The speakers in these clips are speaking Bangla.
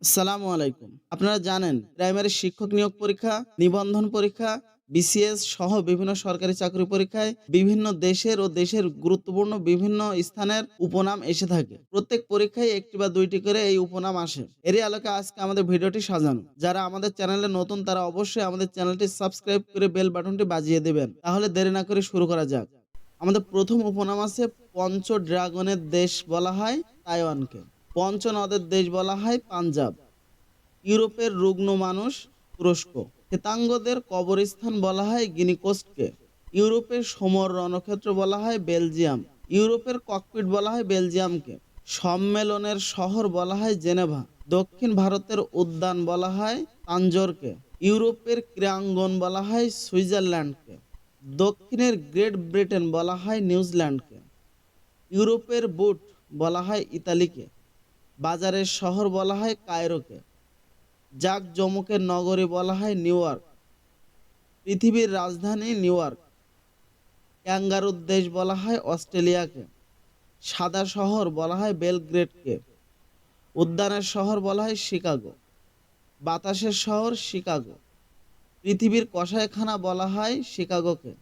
আসসালামু আলাইকুম। আপনারা জানেন প্রাইমারি শিক্ষক নিয়োগ পরীক্ষা, নিবন্ধন পরীক্ষা, বিসিএস সহ বিভিন্ন সরকারি চাকরি পরীক্ষায় বিভিন্ন দেশের ও দেশের গুরুত্বপূর্ণ বিভিন্ন স্থানের উপনাম এসে থাকে। প্রত্যেক পরীক্ষায় ১টি বা ২টি করে এই উপনাম আসে। এরই আলোকে আজকে আমাদের ভিডিওটি সাজানো। যারা আমাদের চ্যানেলে নতুন তারা অবশ্যই আমাদের চ্যানেলটি সাবস্ক্রাইব করে বেল বাটনটি বাজিয়ে দেবেন। তাহলে দেরি না করে শুরু করা যাক। আমাদের প্রথম উপনাম আছে পঞ্চ ড্রাগনের দেশ বলা হয় তাইওয়ানকে। পঞ্চনদের দেশ বলা হয় পাঞ্জাব। ইউরোপের রুগ্ন মানুষ তুরস্ক। শ্বেতাঙ্গদের কবরস্থান বলা হয় গিনিকোস্টকে। ইউরোপের সমর রণক্ষেত্র বলা হয় বেলজিয়াম। ইউরোপের ককপিট বলা হয় বেলজিয়ামকে। সম্মেলনের শহর বলা হয় জেনেভা। দক্ষিণ ভারতের উদ্যান বলা হয় তাঞ্জোরকে। ইউরোপের ক্রীড়াঙ্গন বলা হয় সুইজারল্যান্ডকে। দক্ষিণের গ্রেট ব্রিটেন বলা হয় নিউজিল্যান্ডকে। ইউরোপের বুট বলা হয় ইতালিকে। বাজারের শহর বলা হয় কায়রোকে। জাঁকজমকের নগরী বলা হয় নিউ ইয়র্ক। পৃথিবীর রাজধানী নিউ ইয়র্ক। ক্যাঙ্গারুর দেশ বলা হয় অস্ট্রেলিয়াকে। সাদা শহর বলা হয় বেলগ্রেডকে। উদ্যানের শহর বলা হয় শিকাগো। বাতাসের শহর শিকাগো। পৃথিবীর কসাইখানা বলা হয় শিকাগোকে।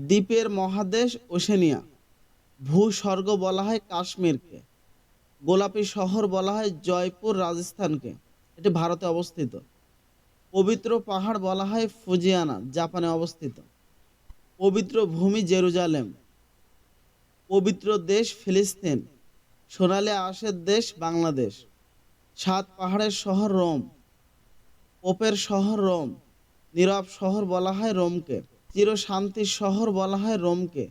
দ্বীপের মহাদেশ ওশেনিয়া। ভূস্বর্গ বলা হয় কাশ্মীরকে। গোলাপী শহর বলা হয় জয়পুর রাজস্থানকে, এটি ভারতে অবস্থিত। পবিত্র পাহাড় বলা হয় ফুজিয়ানা, জাপানে অবস্থিত। পবিত্র ভূমি জেরুজালেম। পবিত্র দেশ ফিলিস্তিন। সোনালী আঁশের দেশ বাংলাদেশ। সাত পাহাড়ের শহর রোম। পোপের শহর রোম। নীরব শহর বলা হয় রোমকে। চিরশান্তির শহর বলা হয় রোমকে।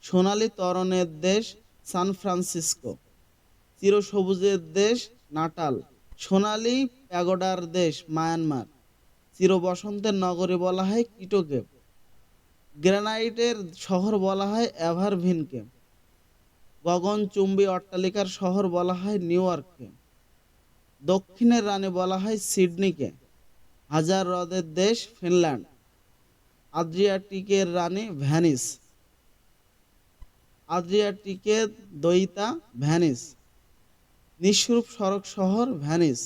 সোনালী তরণের দেশ সান ফ্রান্সিসকো। চিরসবুজের দেশ নাটাল। সোনালী প্যাগোডার দেশ মায়ানমার। চিরবসন্তের নগরী বলা হয় কিটোকে। গ্রানাইটের শহর বলা হয় এভারভিনকে। গগনচুম্বী অট্টালিকার শহর বলা হয় নিউ ইয়র্ককে। দক্ষিণের রানী বলা হয় সিডনিকে। হাজার হ্রদের দেশ ফিনল্যান্ড। আদ্রিয়াটিকের রানী ভ্যানিস। আদ্রিয়াটিকের দইতা ভ্যানিস। নিঃস্বরূপ সড়ক শহর ভ্যানিস।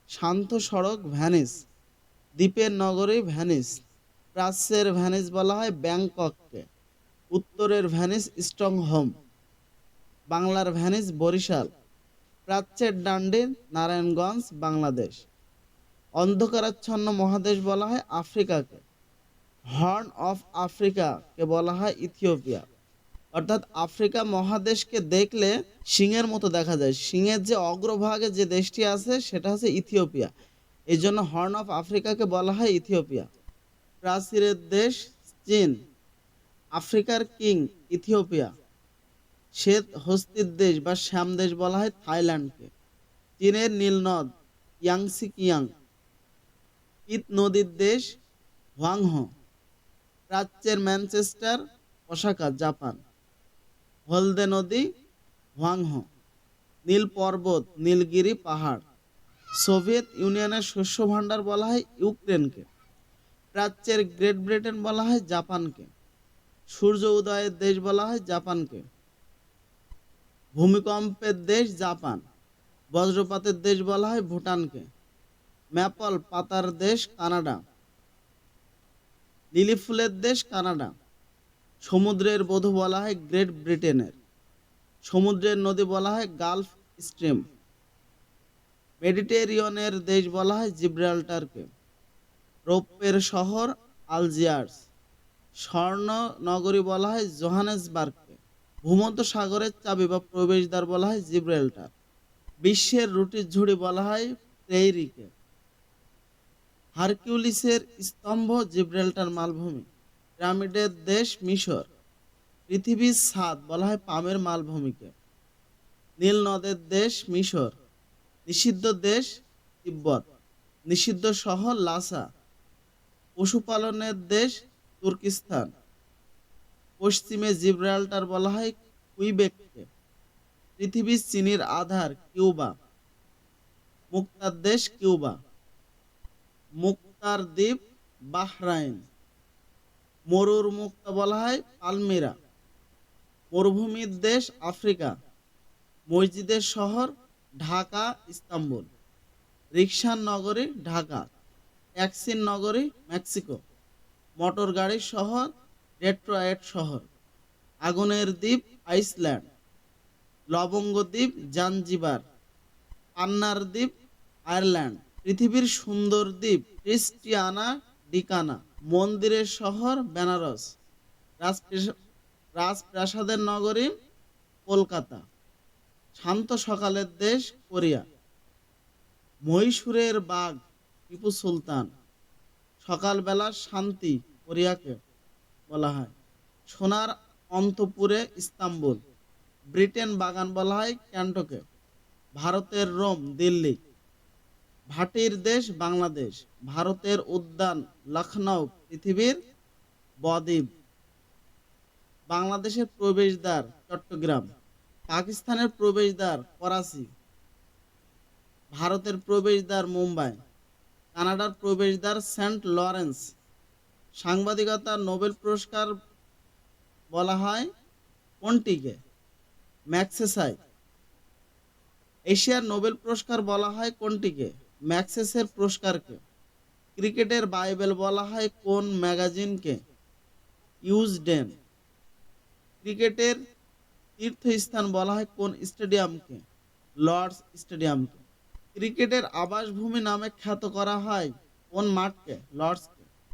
শান্ত সড়ক ভ্যানিস। দ্বীপের নগরী ভ্যানিস। প্রাচ্যের ভ্যানিস বলা হয় ব্যাংকককে। উত্তরের ভ্যানিস স্টকহোম। বাংলার ভ্যানিস বরিশাল। প্রাচ্যের ডান্ডি নারায়ণগঞ্জ বাংলাদেশ। অন্ধকারাচ্ছন্ন মহাদেশ বলা হয় আফ্রিকাকে। হর্ন অফ আফ্রিকাকে বলা হয় ইথিওপিয়া। অর্থাৎ আফ্রিকা মহাদেশকে দেখলে সিংহের মতো দেখা যায়। সিংহের যে অগ্রভাগে যে দেশটি আছে সেটা হচ্ছে ইথিওপিয়া। এই জন্য হর্ন অফ আফ্রিকাকে বলা হয় ইথিওপিয়া। প্রাচীরের দেশ চীন। আফ্রিকার কিং ইথিওপিয়া। শ্বেত হস্তির দেশ বা শ্যাম দেশ বলা হয় থাইল্যান্ডকে। চীনের নীলনদ ইয়াংসি কিয়াং। পিত নদীর দেশ হোয়াংহো। প্রাচ্যের ম্যানচেস্টার ওসাকা জাপান। হলদে নদী হোয়াংহো। নীল পর্বত নীলগিরি পাহাড়। সোভিয়েত ইউনিয়নের শস্য ভাণ্ডার বলা হয় ইউক্রেনকে। প্রাচ্যের গ্রেট ব্রিটেন বলা হয় জাপানকে। সূর্য উদয়ের দেশ বলা হয় জাপানকে। ভূমিকম্পের দেশ জাপান। বজ্রপাতের দেশ বলা হয় ভুটানকে। ম্যাপল পাতার দেশ কানাডা। লিলি ফুলের দেশ কানাডা। সমুদ্রের বধূ বলা হয় গ্রেট ব্রিটেনের। সমুদ্রের নদী বলা হয় গালফ স্ট্রিম। মেডিটেরিয়ানের দেশ বলা হয় জিব্রাল্টারকে। রৌপ্যের শহর আলজিয়ার্স। স্বর্ণ নগরী বলা হয় জোহানেসবার্গকে। ভূমধ্য সাগরের চাবি বা প্রবেশদ্বার বলা হয় জিব্রাল্টার। বিশ্বের রুটির ঝুড়ি বলা হয় প্রেইরিকে। হারকিউলিসের স্তম্ভ জিব্রাল্টার মালভূমি। পিরামিডের দেশ মিশর। পৃথিবীর ছাদ বলা হয় পামের মালভূমিকে। নীল নদের দেশ মিশর। নিষিদ্ধ দেশ তিব্বত। নিষিদ্ধ শহর লাসা। পশুপালনের দেশ তুর্কিস্তান। পশ্চিমে জিব্রাল্টার বলা হয় কুইবেককে। পৃথিবীর চিনির আধার কিউবা। মুক্তার দেশ কিউবা। মুক্তার দ্বীপ বাহরাইন। মরুর মুক্তা বলা হয় পালমিরা। মরুভূমির দেশ আফ্রিকা। মসজিদের শহর ঢাকা ইস্তাম্বুল। রিকশার নগরী ঢাকা, ট্যাক্সির নগরী মেক্সিকো, মোটর গাড়ির শহর ডেট্রয়েট শহর, আগুনের দ্বীপ আইসল্যান্ড, লবঙ্গ দ্বীপ জাঞ্জিবার, পান্নার দ্বীপ আয়ারল্যান্ড, পৃথিবীর সুন্দর দ্বীপ ক্রিস্টিয়ানা ডিকানা, মন্দিরের শহর বেনারস, রাজপ্রাস- রাজপ্রাসাদের নগরী কলকাতা, শান্ত সকালের দেশ কোরিয়া, মহীশূরের বাঘ টিপু সুলতান, সকালবেলার শান্তি কোরিয়াকে বলা হয়, সোনার অন্তপুরে ইস্তাম্বুল, ব্রিটেন বাগান বলা হয় ক্যান্টকে, ভারতের রোম দিল্লি, ভাটির দেশ বাংলাদেশ, ভারতের উদ্যান লখনৌ, পৃথিবীর বদ্বীপ, বাংলাদেশের প্রবেশদ্বার চট্টগ্রাম, পাকিস্তানের প্রবেশদ্বার করাচি, ভারতের প্রবেশদ্বার মুম্বাই, কানাডার প্রবেশদ্বার সেন্ট লরেন্স, সাংবাদিকতার নোবেল পুরস্কার বলা হয় কোনটিকে? ম্যাগসেসাই। এশিয়ার নোবেল পুরস্কার বলা হয় কোনটিকে? ম্যাগসেসের পুরস্কারকে। ক্রিকেটের বাইবেল বলা হয় কোন ম্যাগাজিনকে? ইউজডেন। ক্রিকেটের তীর্থস্থান বলা হয় কোন স্টেডিয়ামকে? লর্ডস স্টেডিয়ামকে। ক্রিকেটের আবাসভূমি নামে খ্যাত করা হয় কোন মাঠকে? লর্ডস